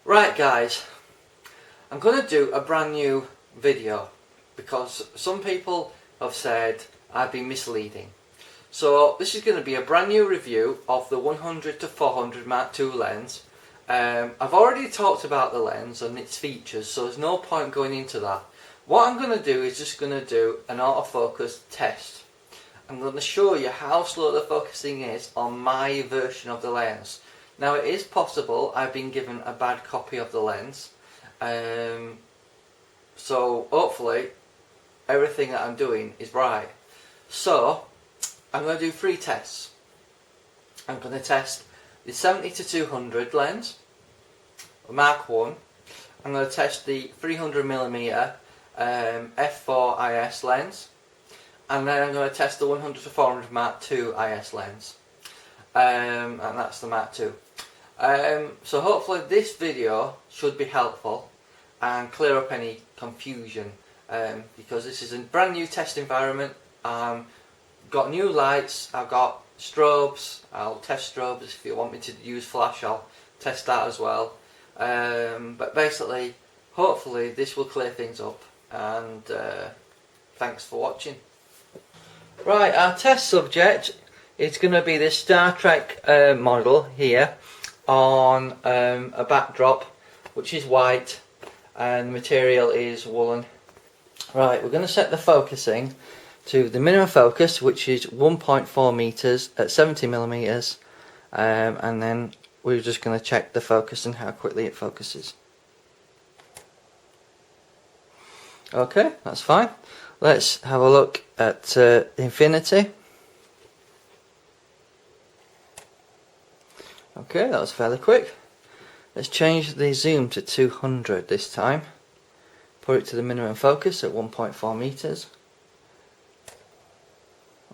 Right guys, I'm going to do a brand new video because some people have said I've been misleading. So this is going to be a brand new review of the 100 to 400 Mark II lens. I've already talked about the lens and its features, so there's no point going into that. What I'm going to do is just going to do an autofocus test. I'm going to show you how slow the focusing is on my version of the lens. Now it is possible I've been given a bad copy of the lens, so hopefully everything that I'm doing is right. So I'm going to do 3 tests. I'm going to test the 70 to 200 lens, Mark 1. I'm going to test the 300mm f4 IS lens, and then I'm going to test the 100 to 400 Mark II IS lens, and that's the Mark II. So hopefully this video should be helpful and clear up any confusion, because this is a brand new test environment. Got new lights, I've got strobes. I'll test strobes. If you want me to use flash, I'll test that as well. But basically, hopefully this will clear things up, and thanks for watching. Right, our test subject is going to be this Star Trek model here on a backdrop which is white and the material is woolen. Right, we're going to set the focusing to the minimum focus, which is 1.4 meters at 70mm, and then we're just going to check the focus and how quickly it focuses. Okay, that's fine. Let's have a look at infinity. Okay, that was fairly quick. Let's change the zoom to 200 this time. Put it to the minimum focus at 1.4 meters.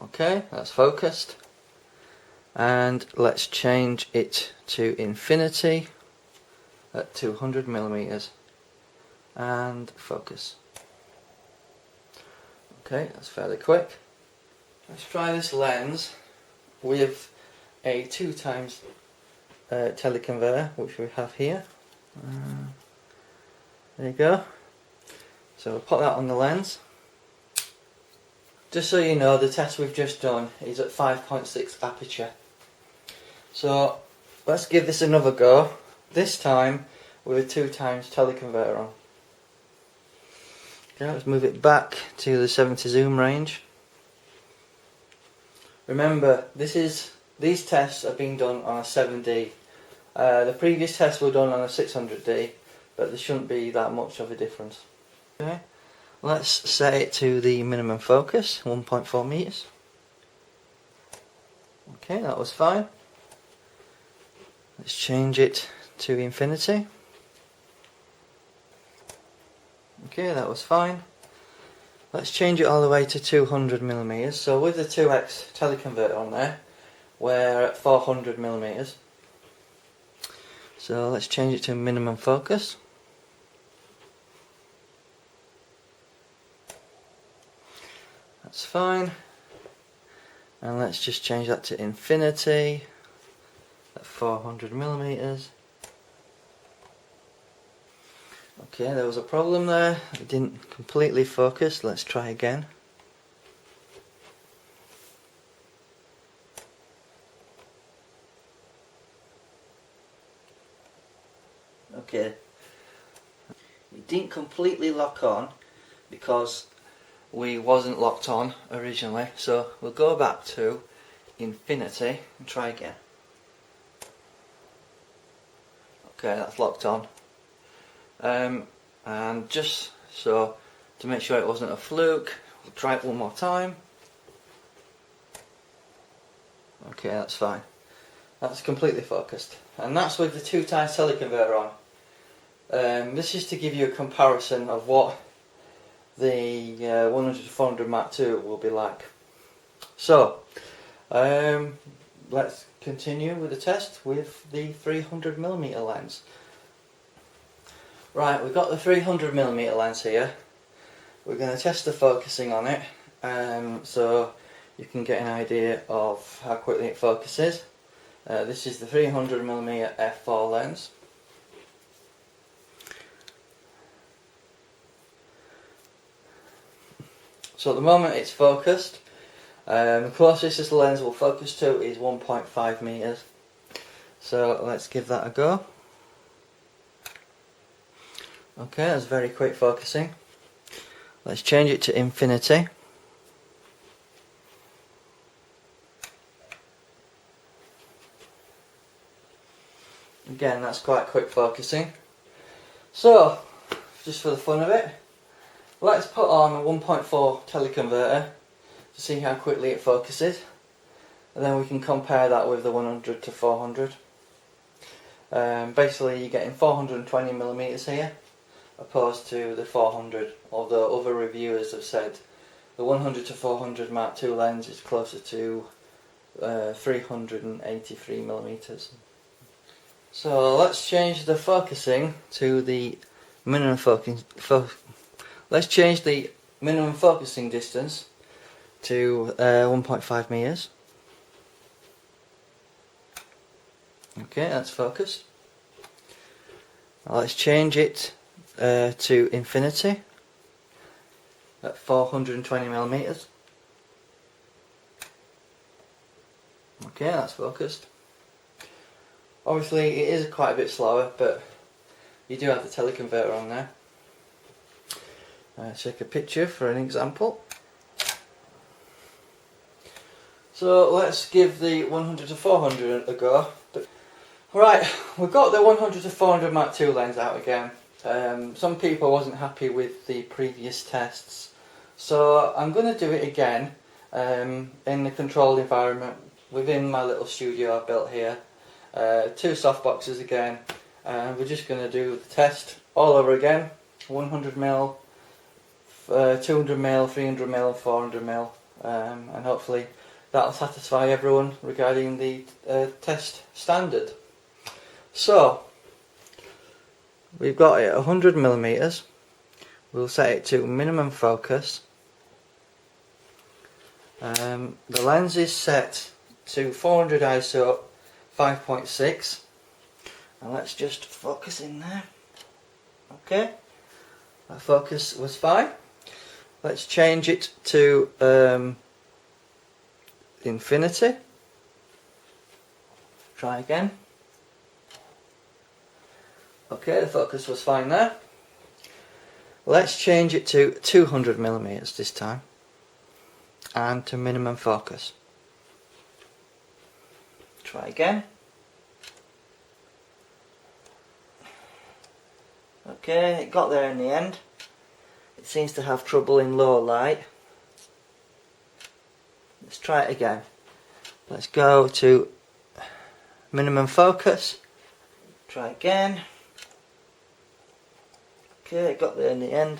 Okay, that's focused. And let's change it to infinity at 200mm and focus. Okay, that's fairly quick. Let's try this lens with a 2x teleconverter, which we have here. There you go. So we'll put that on the lens. Just so you know, the test we've just done is at 5.6 aperture. So let's give this another go, this time with a 2x teleconverter on. Okay, let's move it back to the 70 zoom range. Remember, these tests are being done on a 7D. The previous tests were done on a 600D, but there shouldn't be that much of a difference. Okay, let's set it to the minimum focus, 1.4 meters. Okay, that was fine. Let's change it to infinity. Okay, that was fine. Let's change it all the way to 200mm. So with the 2x teleconverter on there, we're at 400mm. So let's change it to minimum focus. That's fine. And let's just change that to infinity at 400mm. Okay, there was a problem there. It didn't completely focus. Let's try again. Okay. It didn't completely lock on because we wasn't locked on originally. So we'll go back to infinity and try again. Okay, that's locked on. And just so to make sure it wasn't a fluke, we'll try it one more time. Okay, that's fine. That's completely focused, and that's with the 2x teleconverter on. This is to give you a comparison of what the 100 to 400 Mark II will be like. So let's continue with the test with the 300mm lens. Right, we've got the 300mm lens here. We're going to test the focusing on it, so you can get an idea of how quickly it focuses. This is the 300mm f4 lens. So at the moment it's focused. The closest the lens will focus to is 1.5 meters. So let's give that a go. Okay, that's very quick focusing. Let's change it to infinity. Again, that's quite quick focusing. So, just for the fun of it, let's put on a 1.4 teleconverter to see how quickly it focuses, and then we can compare that with the 100 to 400. Basically you're getting 420mm here opposed to the 400, although other reviewers have said the 100 to 400 Mark II lens is closer to 383mm. So let's change the focusing to the minimum let's change the minimum focusing distance to 1.5 meters. Okay, that's focused. Now let's change it to infinity at 420mm. Okay, that's focused. Obviously it is quite a bit slower, but you do have the teleconverter on there. Take a picture for an example. So let's give the 100 to 400 a go. Right, we've got the 100 to 400 Mark II lens out again. Some people wasn't happy with the previous tests, so I'm going to do it again in the controlled environment within my little studio I've built here. 2 soft boxes again, and we're just going to do the test all over again. 100mm, 200mm, 300mm and 400mm, and hopefully that'll satisfy everyone regarding the test standard. So we've got it 100mm. We'll set it to minimum focus. The lens is set to 400 ISO 5.6, and let's just focus in there. Okay, that focus was fine. Let's change it to infinity. Try again. Okay, the focus was fine there. Let's change it to 200mm this time, and to minimum focus. Try again. Okay, it got there in the end. It seems to have trouble in low light. Let's try it again. Let's go to minimum focus. Try again. Okay, it got there in the end.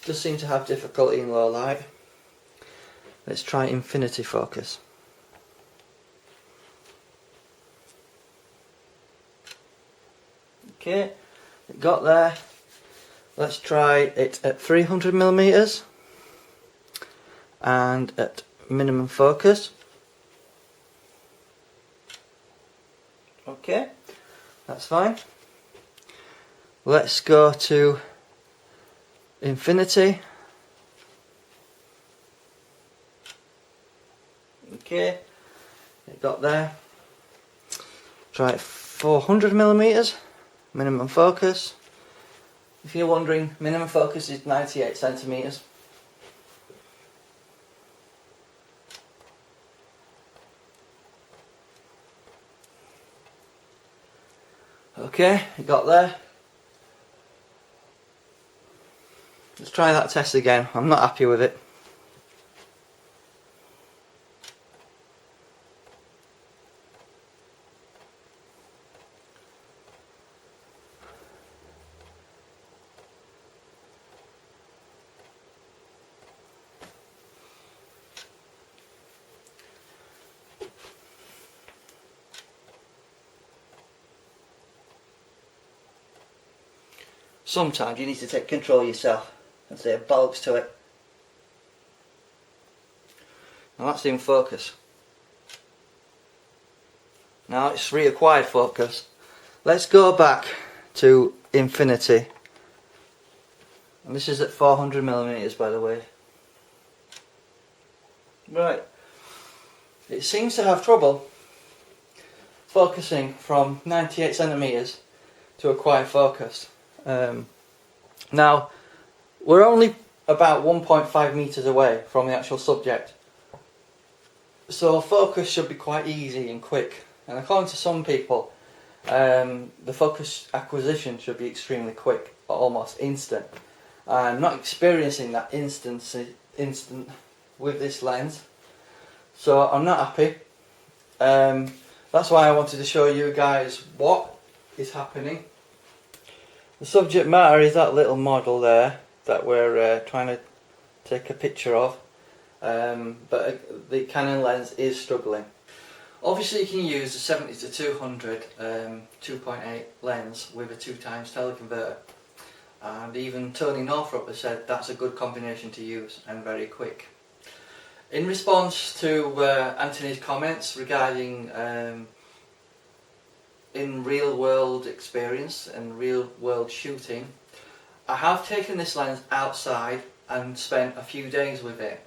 Does seem to have difficulty in low light. Let's try infinity focus. Okay, it got there. Let's try it at 300mm and at minimum focus. Okay, that's fine. Let's go to infinity. Okay, it got there. Try it 400mm, minimum focus. If you're wondering, minimum focus is 98 centimeters. Okay, it got there. Let's try that test again. I'm not happy with it. Sometimes you need to take control yourself and say bollocks to it. Now that's in focus. Now it's reacquired focus. Let's go back to infinity. And this is at 400mm, by the way. Right, it seems to have trouble focusing from 98 centimeters to a quiet focus. Now, we're only about 1.5 meters away from the actual subject, so focus should be quite easy and quick, and according to some people, the focus acquisition should be extremely quick, almost instant. I'm not experiencing that instant with this lens, so I'm not happy. That's why I wanted to show you guys what is happening. The subject matter is that little model there that we're trying to take a picture of, but the Canon lens is struggling. Obviously you can use the 70-200 2.8 lens with a 2x teleconverter, and even Tony Northrup has said that's a good combination to use and very quick. In response to Anthony's comments regarding in real world experience and real world shooting, I have taken this lens outside and spent a few days with it,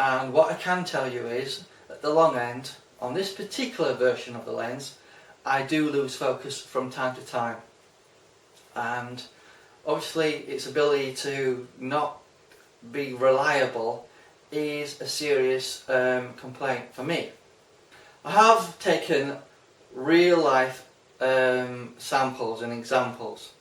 and what I can tell you is at the long end on this particular version of the lens I do lose focus from time to time, and obviously its ability to not be reliable is a serious complaint for me. I have taken real life samples and examples.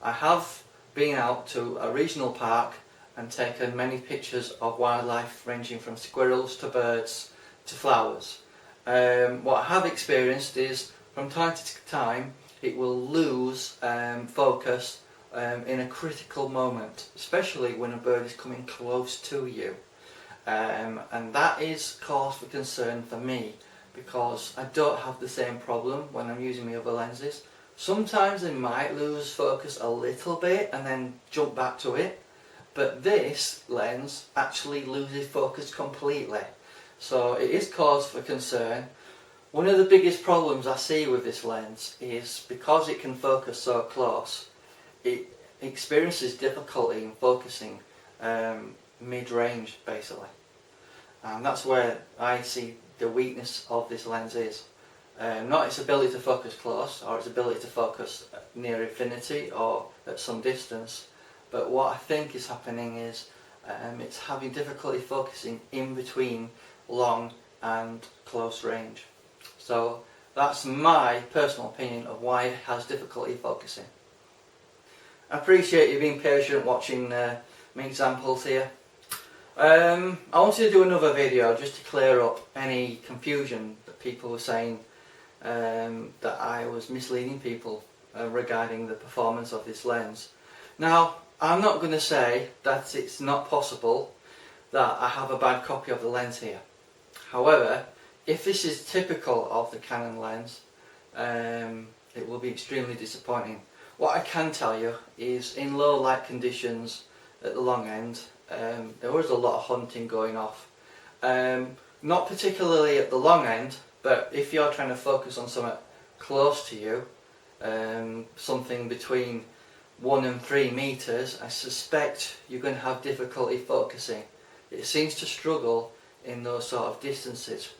I have been out to a regional park and taken many pictures of wildlife ranging from squirrels to birds to flowers. What I have experienced is from time to time it will lose focus in a critical moment, especially when a bird is coming close to you, and that is cause for concern for me, because I don't have the same problem when I'm using my other lenses. Sometimes they might lose focus a little bit and then jump back to it, but this lens actually loses focus completely, so it is cause for concern. One of the biggest problems I see with this lens is because it can focus so close, it experiences difficulty in focusing mid-range basically, and that's where I see the weakness of this lens is. Not its ability to focus close or its ability to focus near infinity or at some distance, but what I think is happening is it's having difficulty focusing in between long and close range. So that's my personal opinion of why it has difficulty focusing. I appreciate you being patient watching my examples here. I wanted to do another video just to clear up any confusion that people were saying that I was misleading people regarding the performance of this lens. Now, I'm not going to say that it's not possible that I have a bad copy of the lens here. However, if this is typical of the Canon lens, it will be extremely disappointing. What I can tell you is in low light conditions at the long end, there was a lot of hunting going off. Not particularly at the long end, but if you're trying to focus on something close to you, something between 1 and 3 meters, I suspect you're going to have difficulty focusing. It seems to struggle in those sort of distances.